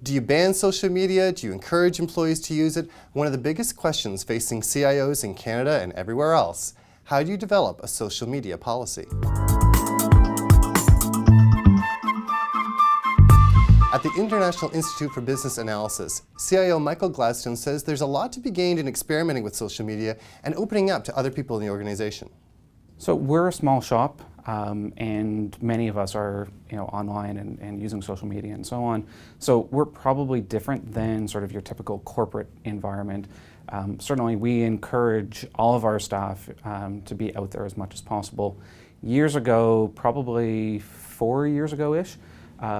Do you ban social media? Do you encourage employees to use it? One of the biggest questions facing CIOs in Canada and everywhere else. How do you develop a social media policy? At the International Institute for Business Analysis, CIO Michael Gladstone says there's a lot to be gained in experimenting with social media and opening up to other people in the organization. So we're a small shop, and many of us are online and using social media and so on. So we're probably different than sort of your typical corporate environment. Certainly we encourage all of our staff to be out there as much as possible. Years ago, probably 4 years ago-ish,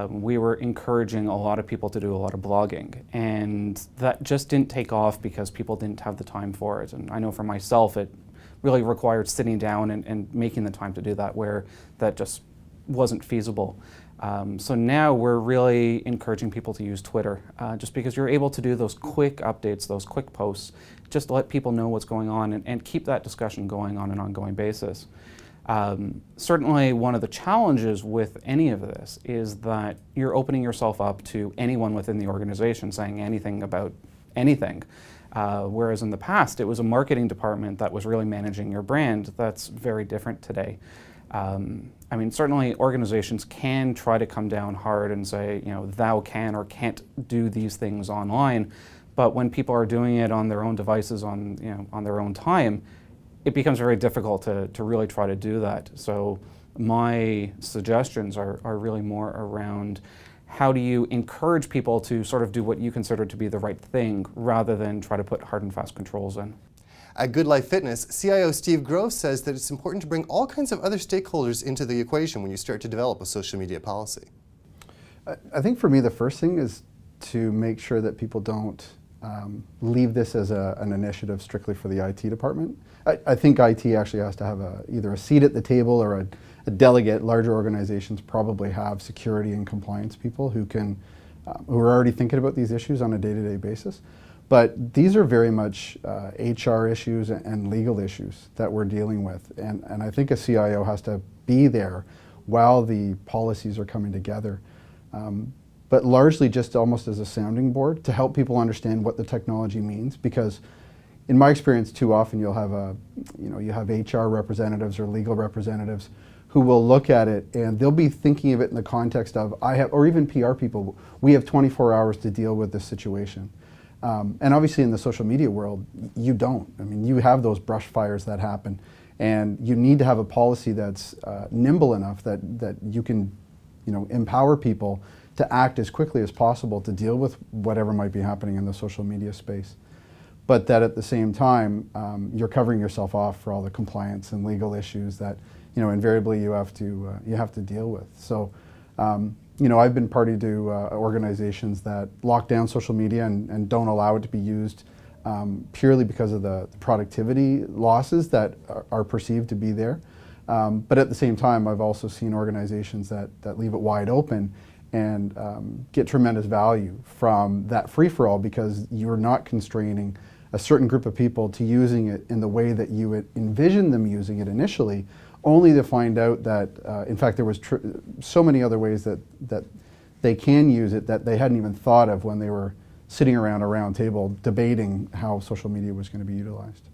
we were encouraging a lot of people to do a lot of blogging, and that just didn't take off because people didn't have the time for it. And I know for myself it really required sitting down and making the time to do that, where that just wasn't feasible. So now we're really encouraging people to use Twitter, just because you're able to do those quick updates, those quick posts, just to let people know what's going on and keep that discussion going on an ongoing basis. Certainly one of the challenges with any of this is that you're opening yourself up to anyone within the organization saying anything about anything. Whereas in the past it was a marketing department that was really managing your brand. That's very different today. I mean, certainly organizations can try to come down hard and say, thou can or can't do these things online, but when people are doing it on their own devices on their own time, it becomes very difficult to really try to do that. So my suggestions are really more around how do you encourage people to sort of do what you consider to be the right thing rather than try to put hard and fast controls in. At Goodlife Fitness, CIO Steve Grove says that it's important to bring all kinds of other stakeholders into the equation when you start to develop a social media policy. I think for me the first thing is to make sure that people don't leave this as an initiative strictly for the IT department. I think IT actually has to have either a seat at the table or a delegate. Larger organizations probably have security and compliance people who are already thinking about these issues on a day-to-day basis. But these are very much HR issues and legal issues that we're dealing with. And I think a CIO has to be there while the policies are coming together. But largely just almost as a sounding board to help people understand what the technology means, because in my experience too often you'll have you have HR representatives or legal representatives who will look at it and they'll be thinking of it in the context of or even PR people, we have 24 hours to deal with this situation. And obviously in the social media world, you don't. I mean, you have those brush fires that happen, and you need to have a policy that's nimble enough that you can empower people to act as quickly as possible to deal with whatever might be happening in the social media space. But that at the same time, you're covering yourself off for all the compliance and legal issues that invariably you have to deal with. So I've been party to organizations that lock down social media and don't allow it to be used purely because of the productivity losses that are perceived to be there. But at the same time, I've also seen organizations that leave it wide open and get tremendous value from that free-for-all, because you're not constraining a certain group of people to using it in the way that you would envision them using it initially, only to find out that, in fact, there was so many other ways that they can use it that they hadn't even thought of when they were sitting around a round table debating how social media was going to be utilized.